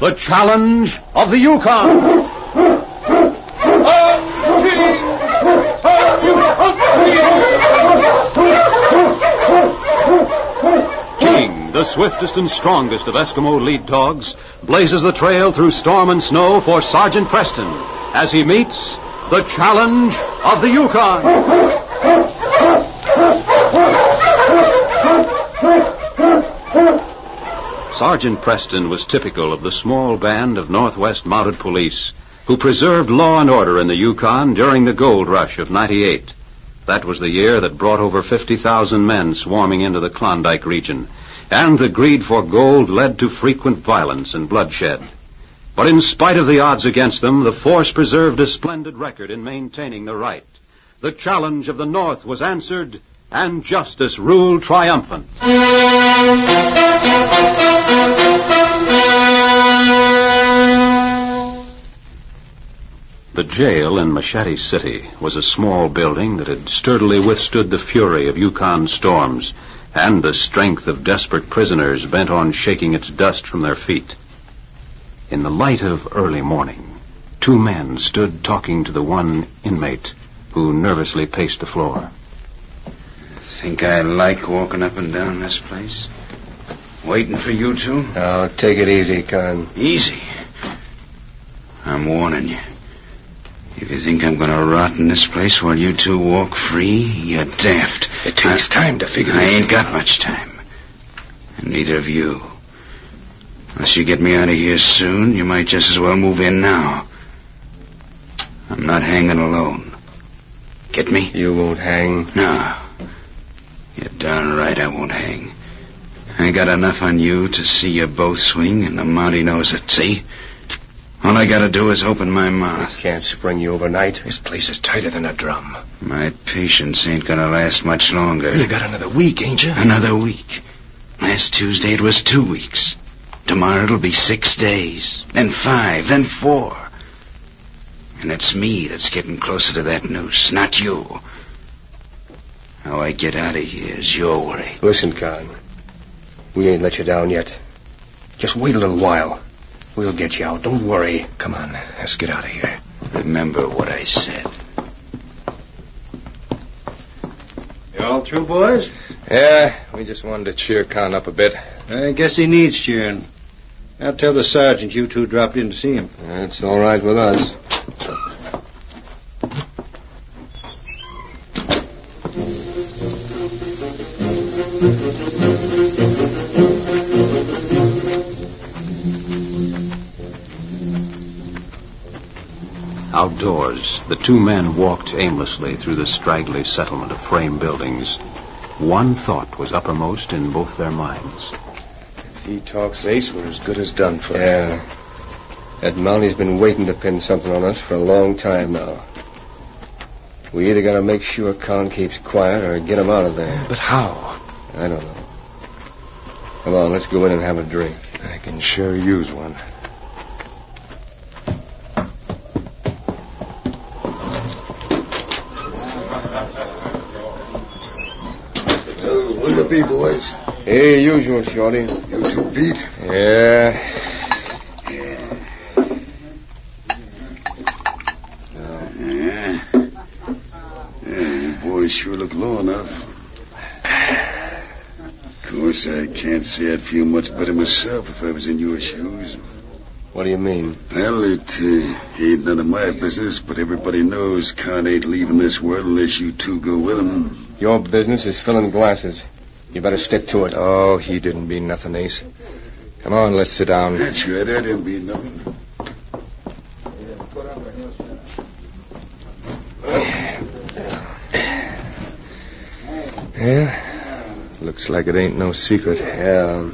the challenge of the Yukon. King, the swiftest and strongest of Eskimo lead dogs, blazes the trail through storm and snow for Sergeant Preston as he meets the challenge of the Yukon. Sergeant Preston was typical of the small band of Northwest Mounted Police who preserved law and order in the Yukon during the gold rush of '98. That was the year that brought over 50,000 men swarming into the Klondike region, and the greed for gold led to frequent violence and bloodshed. But in spite of the odds against them, the force preserved a splendid record in maintaining the right. The challenge of the North was answered, and justice ruled triumphant. The jail in Machete City was a small building that had sturdily withstood the fury of Yukon storms and the strength of desperate prisoners bent on shaking its dust from their feet. In the light of early morning, two men stood talking to the one inmate who nervously paced the floor. Think I like walking up and down this place? Waiting for you two? Oh, take it easy, Con. Easy? I'm warning you. If you think I'm going to rot in this place while you two walk free, you're daft. It takes time to figure this out. I ain't got much time. And neither of you. Unless you get me out of here soon, you might just as well move in now. I'm not hanging alone. Get me? You won't hang? No. You're darn right I won't hang. I got enough on you to see you both swing, and the Mountie knows it, see? All I gotta do is open my mouth. I can't spring you overnight. This place is tighter than a drum. My patience ain't gonna last much longer. You got another week, ain't you? Another week. Last Tuesday it was 2 weeks. Tomorrow it'll be 6 days. Then 5, then 4. And it's me that's getting closer to that noose, not you. How I get out of here is your worry. Listen, Con. We ain't let you down yet. Just wait a little while. We'll get you out. Don't worry. Come on, let's get out of here. Remember what I said. You all through, boys? Yeah, we just wanted to cheer Con up a bit. I guess he needs cheering. I'll tell the sergeant you two dropped in to see him. That's all right with us. Outdoors, the two men walked aimlessly through the straggly settlement of frame buildings. One thought was uppermost in both their minds. If he talks ace, we're as good as done for. Yeah. That Mountie's been waiting to pin something on us for a long time now. We either got to make sure Con keeps quiet or get him out of there. But how? I don't know. Come on, let's go in and have a drink. I can sure use one. Where the be, boys? Hey, usual, Shorty. You two, Pete? Yeah. You boys sure look low enough. Of course, I can't say I'd feel much better myself if I was in your shoes. What do you mean? Well, it ain't none of my business, but everybody knows Con ain't leaving this world unless you two go with him. Your business is filling glasses. You better stick to it. Oh, he didn't mean nothing, Ace. Come on, let's sit down. That's right, I didn't mean nothing. Yeah? Looks like it ain't no secret. Yeah.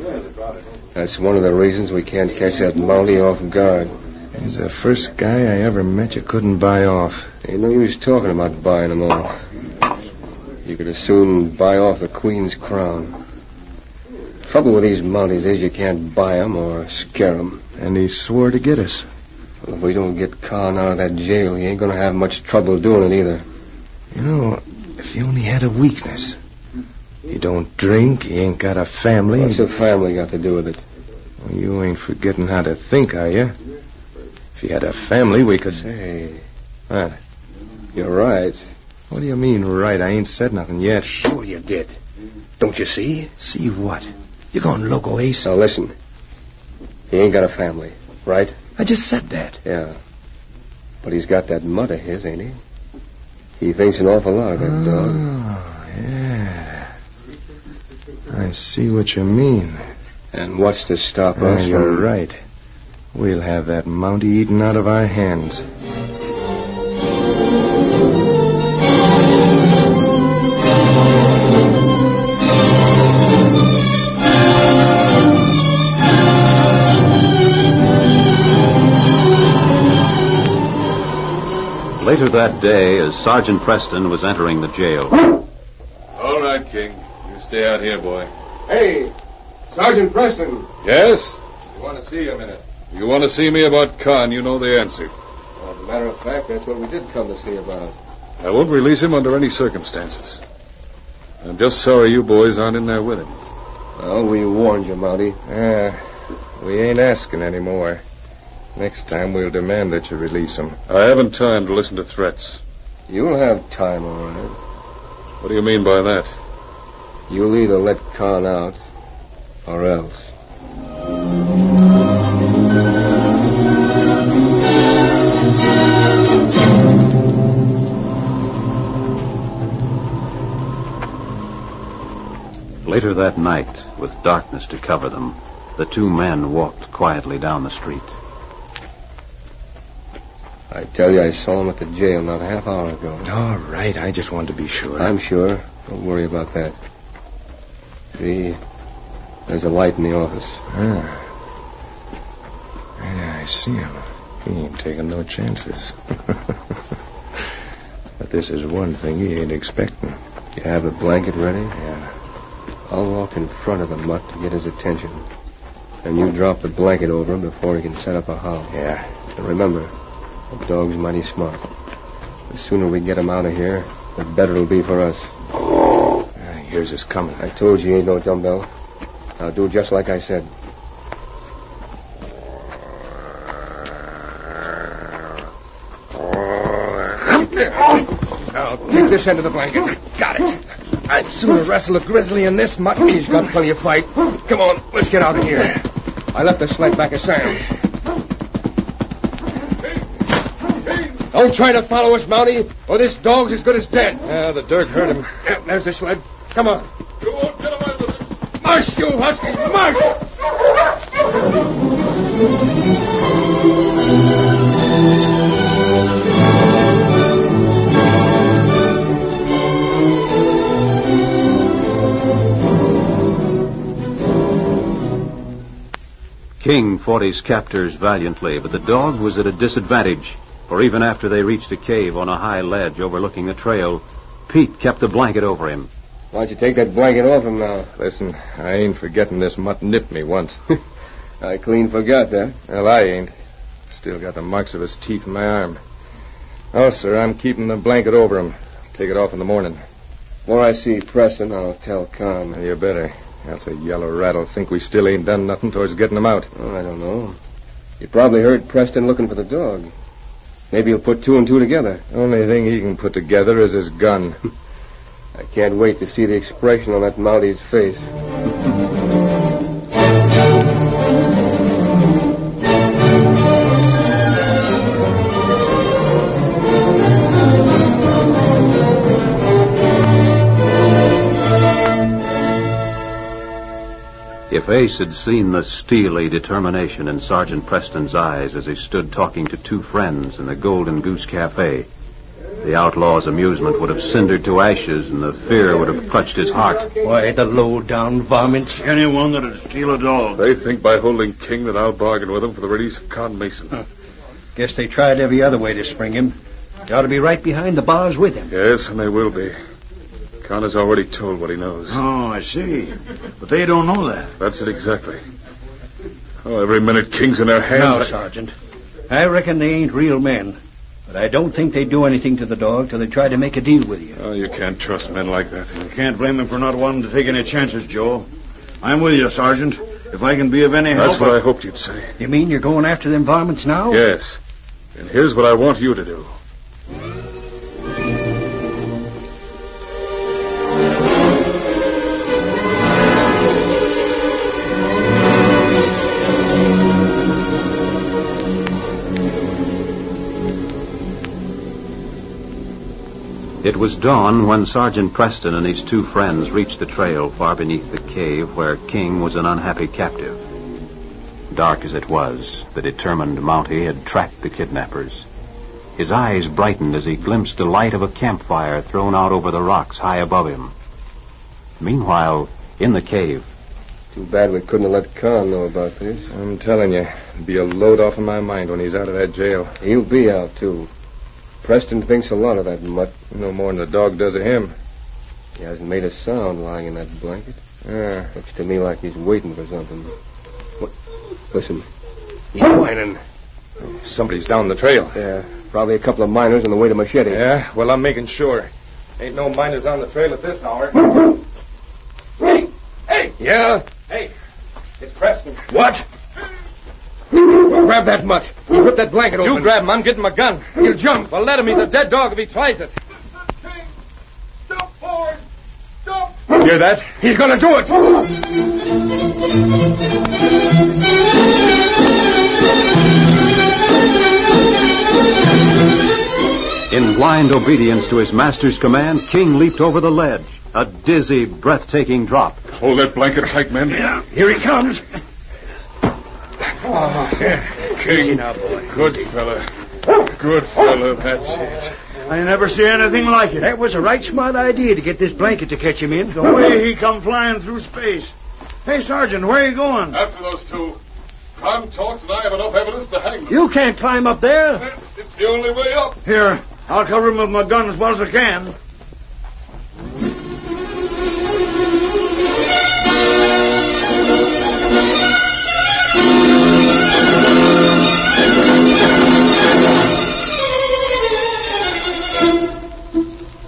That's one of the reasons we can't catch that Mountie off guard. He's the first guy I ever met you couldn't buy off. Ain't no use talking about buying him off. You could as soon buy off the Queen's crown. Trouble with these Mounties is you can't buy them or scare them. And he swore to get us. Well, if we don't get Con out of that jail, he ain't going to have much trouble doing it either. You know, if he only had a weakness. He don't drink, he ain't got a family. What's a family got to do with it? Well, you ain't forgetting how to think, are you? If you had a family, we could... Say, What? you're right. What do you mean, right? I ain't said nothing yet. Sure you did. Don't you see? See what? You're going loco, Ace. Now listen. He ain't got a family, right? I just said that. Yeah. But he's got that mutt of his, ain't he? He thinks an awful lot of that dog. Oh, yeah. I see what you mean. And what's to stop us You're from... right. We'll have that Mountie eaten out of our hands. Later that day, as Sergeant Preston was entering the jail. All right, King. You stay out here, boy. Hey, Sergeant Preston. Yes? I want to see you a minute. You want to see me about Khan, you know the answer. Well, as a matter of fact, that's what we did come to see about. I won't release him under any circumstances. I'm just sorry you boys aren't in there with him. Well, we warned you, Mountie. We ain't asking anymore. Next time we'll demand that you release him. I haven't time to listen to threats. You'll have time, all right. What do you mean by that? You'll either let Khan out, or else. Later that night, with darkness to cover them, the two men walked quietly down the street. I tell you, I saw him at the jail not a half hour ago. All right, I just wanted to be sure. I'm sure. Don't worry about that. See, there's a light in the office. Yeah, I see him. He ain't taking no chances. But this is one thing he ain't expecting. You have the blanket ready? Yeah. I'll walk in front of the mutt to get his attention. And you drop the blanket over him before he can set up a howl. Yeah. And remember, the dog's mighty smart. The sooner we get him out of here, the better it'll be for us. Here's his coming. I told you he ain't no dumbbell. I'll do just like I said. Now, take this end of the blanket. Got it. I'd sooner wrestle a grizzly in this mutt. He's got plenty of fight. Come on, let's get out of here. I left the sled back at Sam's. Don't try to follow us, Mountie, or this dog's as good as dead. The dirt hurt him. Yeah, there's the sled. Come on. You won't get away with it. March, you huskies, march! King fought his captors valiantly, but the dog was at a disadvantage, for even after they reached a cave on a high ledge overlooking the trail, Pete kept the blanket over him. Why don't you take that blanket off him now? Listen, I ain't forgetting this mutt nipped me once. I clean forgot that. Well, I ain't. Still got the marks of his teeth in my arm. Oh, sir, I'm keeping the blanket over him. Take it off in the morning. Before I see Preston, I'll tell Con. You better. Else a yellow rat'll think we still ain't done nothing towards getting him out. Oh, I don't know. You probably heard Preston looking for the dog. Maybe he'll put two and two together. Only thing he can put together is his gun. I can't wait to see the expression on that Mountie's face. If Ace had seen the steely determination in Sergeant Preston's eyes as he stood talking to two friends in the Golden Goose Cafe, the outlaw's amusement would have cindered to ashes and the fear would have clutched his heart. Why, the low-down varmints. Anyone that'd steal a dog. They think by holding King that I'll bargain with them for the release of Con Mason. Guess they tried every other way to spring him. They ought to be right behind the bars with him. Yes, and they will be. Con has already told what he knows. Oh, I see. But they don't know that. That's it exactly. Oh, every minute King's in their hands. Now, Sergeant, I reckon they ain't real men. But I don't think they'd do anything to the dog till they try to make a deal with you. Oh, you can't trust men like that. You can't blame them for not wanting to take any chances, Joe. I'm with you, Sergeant. If I can be of any help... That's what I hoped you'd say. You mean you're going after them varmints now? Yes. And here's what I want you to do. It was dawn when Sergeant Preston and his two friends reached the trail far beneath the cave where King was an unhappy captive. Dark as it was, the determined Mountie had tracked the kidnappers. His eyes brightened as he glimpsed the light of a campfire thrown out over the rocks high above him. Meanwhile, in the cave... Too bad we couldn't have let Con know about this. I'm telling you, it'll be a load off of my mind when he's out of that jail. He'll be out, too. Preston thinks a lot of that mutt. No more than the dog does of him. He hasn't made a sound lying in that blanket. Looks to me like he's waiting for something. What? Listen. He's whining. Somebody's down the trail. Yeah, probably a couple of miners on the way to Machete. Yeah, well, I'm making sure. Ain't no miners on the trail at this hour. Hey! Hey! Yeah? Hey! It's Preston. What? Grab that mutt. You rip that blanket open. You grab him. I'm getting my gun. You jump. Well, let him. He's a dead dog if he tries it. Stop, boys! Stop! Hear that? He's gonna do it. In blind obedience to his master's command, King leaped over the ledge. A dizzy, breathtaking drop. Hold that blanket tight, men. Yeah, here he comes. King. Now, boy. Good fella. Good fella, that's it. I never see anything like it. That was a right smart idea to get this blanket to catch him in. The way he come flying through space. Hey, Sergeant, where are you going? After those two. Con talks and I have enough evidence to hang them. You can't climb up there. It's the only way up. Here, I'll cover him with my gun as well as I can.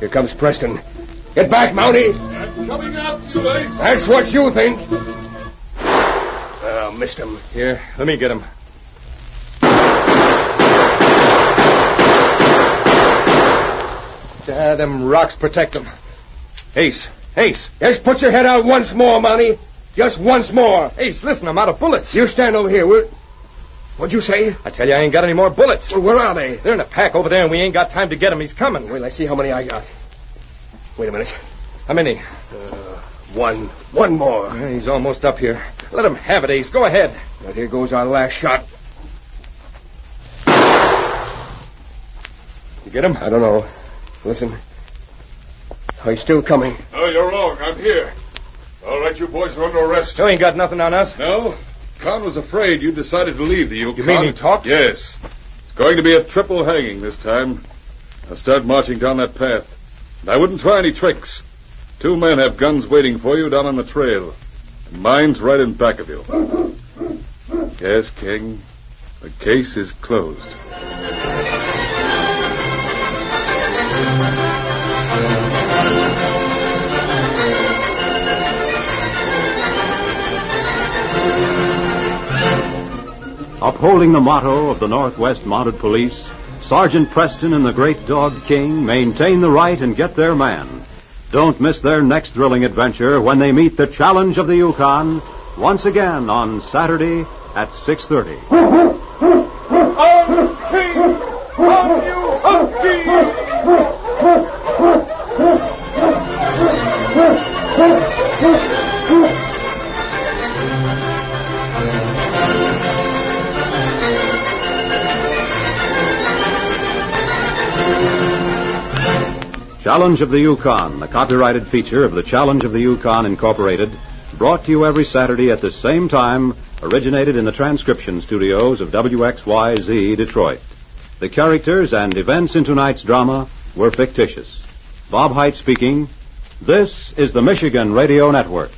Here comes Preston. Get back, Mountie. I'm coming after you, Ace. That's what you think. Missed him. Here, let me get him. Them rocks protect him. Ace. Just put your head out once more, Mountie. Just once more. Ace, listen, I'm out of bullets. You stand over here. What'd you say? I tell you, I ain't got any more bullets. Well, where are they? They're in a pack over there, and we ain't got time to get him. He's coming. Wait, let's see how many I got. Wait a minute. How many? One more. He's almost up here. Let him have it, Ace. Go ahead. Now, here goes our last shot. You get him? I don't know. Listen. Oh, he's still coming. No, you're wrong. I'm here. All right, you boys are under arrest. You ain't got nothing on us. No? Con was afraid you decided to leave the Yukon. You mean he talked? Yes. It's going to be a triple hanging this time. Now start marching down that path. And I wouldn't try any tricks. 2 men have guns waiting for you down on the trail. And mine's right in back of you. Yes, King. The case is closed. Upholding the motto of the Northwest Mounted Police, Sergeant Preston and the great dog King maintain the right and get their man. Don't miss their next thrilling adventure when they meet the challenge of the Yukon once again on Saturday at 6:30. On King! On you, Challenge of the Yukon, the copyrighted feature of the Challenge of the Yukon Incorporated, brought to you every Saturday at the same time, originated in the transcription studios of WXYZ Detroit. The characters and events in tonight's drama were fictitious. Bob Height speaking. This is the Michigan Radio Network.